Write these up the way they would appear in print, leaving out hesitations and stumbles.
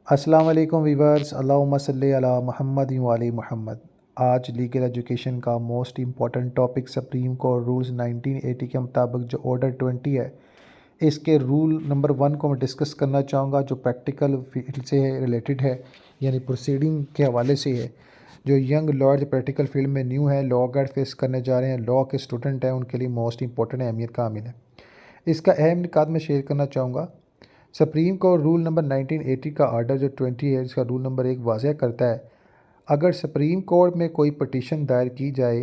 अस्सलाम वालेकुम वीवर्स, अल्लाहुम्मा सल्ली अला मुहम्मद व आले मुहम्मद। आज लीगल एजुकेशन का most important topic supreme court rules 1980 के मुताबिक जो ऑर्डर 20 है, इसके रूल नंबर 1 को मैं डिस्कस करना चाहूँगा, जो प्रैक्टिकल फील्ड से रिलेटेड है, यानी प्रोसीडिंग के हवाले से है। जो यंग लॉयर प्रैक्टिकल फील्ड में न्यू है, लॉ गाइड फेस करने जा रहे हैं, लॉ के स्टूडेंट हैं, उनके लिए मोस्ट इंपॉर्टेंट अहमियत का हामिल है। इसका अहम निकात मैं शेयर करना चाहूँगा। सुप्रीम कोर्ट रूल नंबर 1980 का आर्डर जो 20 है, इसका रूल नंबर 1 वाज़ह करता है, अगर सुप्रीम कोर्ट में कोई पटिशन दायर की जाए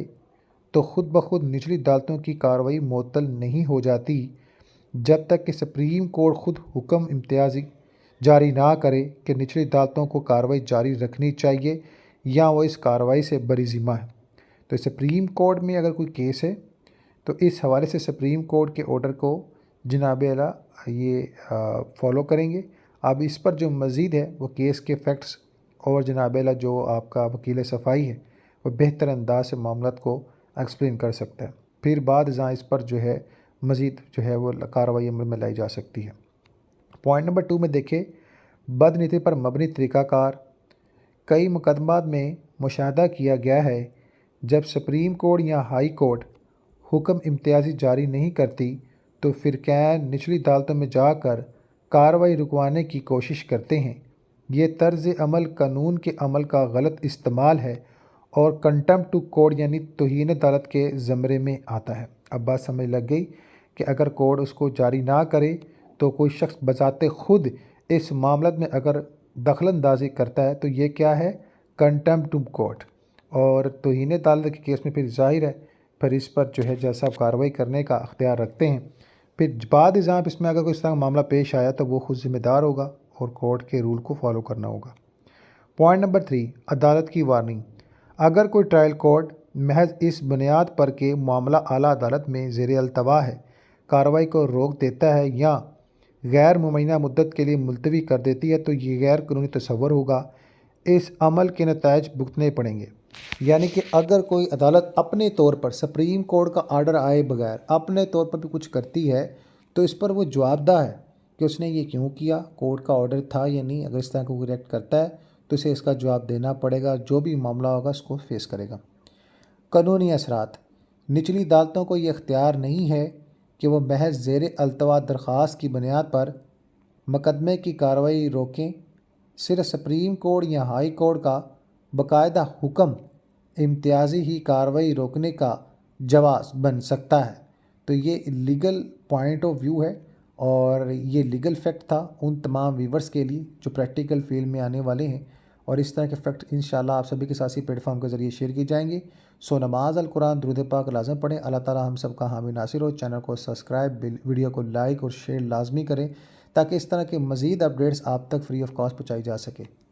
तो ख़ुद ब खुद निचली अदालतों की कार्रवाई मुअत्तल नहीं हो जाती जब तक कि सुप्रीम कोर्ट ख़ुद हुक्म इम्तियाज़ी जारी ना करे कि निचली अदालतों को कार्रवाई जारी रखनी चाहिए या वो इस कार्रवाई से बरीज़िम्मा है। तो सुप्रीम कोर्ट में अगर कोई केस है तो इस हवाले से सुप्रीम कोर्ट के ऑर्डर को जनाब आला ये फॉलो करेंगे। अब इस पर जो मज़ीद है वो केस के फैक्ट्स और जनाब आला जो आपका वकील सफ़ाई है वो बेहतर अंदाज से मामलत को एक्सप्लेन कर सकता है। फिर बाद जहाँ इस पर जो है मज़ीद जो है वो कार्रवाई अमल में लाई जा सकती है। पॉइंट नंबर 2 में देखें, बदनीति पर मबनी तरीक़ाकार। कई मुकदमात में मुशाहदा किया गया है जब सुप्रीम कोर्ट या हाई कोर्ट हुक्म इम्तियाज़ी जारी नहीं करती तो फ़िरक़ैन निचली अदालतों में जाकर कार्रवाई रुकवाने की कोशिश करते हैं। ये तर्ज़ अमल कानून के अमल का गलत इस्तेमाल है और कंटेम्प्ट टू कोर्ट यानी तौहीन अदालत के ज़मरे में आता है। अब बात समझ लग गई कि अगर कोर्ट उसको जारी ना करे तो कोई शख्स बजाते ख़ुद इस मामले में अगर दखलंदाजी करता है तो ये क्या है, कंटेम्प्ट टू कोर्ट। और तौहीन अदालत के केस में फिर ज़ाहिर है फिर इस पर जो है जैसा कार्रवाई करने का अख्तियार रखते हैं। फिर बाद जहाँ इसमें अगर कोई इस तरह का मामला पेश आया तो वो खुद ज़िम्मेदार होगा और कोर्ट के रूल को फॉलो करना होगा। पॉइंट नंबर 3, अदालत की वार्निंग। अगर कोई ट्रायल कोर्ट महज इस बुनियाद पर कि मामला आला अदालत में ज़ेर अल्तवा है कार्रवाई को रोक देता है या गैर मुमय्यना मुद्दत के लिए मुलतवी कर देती है तो ये गैर कानूनी तस्वर होगा। इस अमल के नतायज भुगतने पड़ेंगे। यानी कि अगर कोई अदालत अपने तौर पर सुप्रीम कोर्ट का आर्डर आए बगैर अपने तौर पर भी कुछ करती है तो इस पर वो जवाबदाह है कि उसने ये क्यों किया, कोर्ट का ऑर्डर था या नहीं। अगर इस तरह को रिएक्ट करता है तो इसे इसका जवाब देना पड़ेगा, जो भी मामला होगा उसको फेस करेगा। कानूनी असरात। निचली अदालतों को ये इख्तियार नहीं है कि वह महज ज़ेर अल्तवा दरख्वास्त की बुनियाद पर मुकदमे की कार्रवाई रोकें। सिर्फ सुप्रीम कोर्ट या हाई कोर्ट का बाकायदा हुक्म इम्तियाज़ी ही कार्रवाई रोकने का जवाज़ बन सकता है। तो ये लीगल पॉइंट ऑफ व्यू है और ये लीगल फैक्ट था उन तमाम व्यूवर्स के लिए जो प्रैक्टिकल फील्ड में आने वाले हैं। और इस तरह के फैक्ट इंशाल्लाह आप सभी के साथ ही प्लेटफॉर्म के ज़रिए शेयर किए जाएंगे। सो नमाज अल कुरान दुरूद पाक लाज़म पढ़ें। अल्लाह ताला हम सब का हामी नासिर हो। चैनल को सब्सक्राइब, वीडियो को लाइक और शेयर लाजमी करें ताकि इस तरह के मज़ीद अपडेट्स आप तक फ्री ऑफ कॉस्ट पहुँचाई जा सके।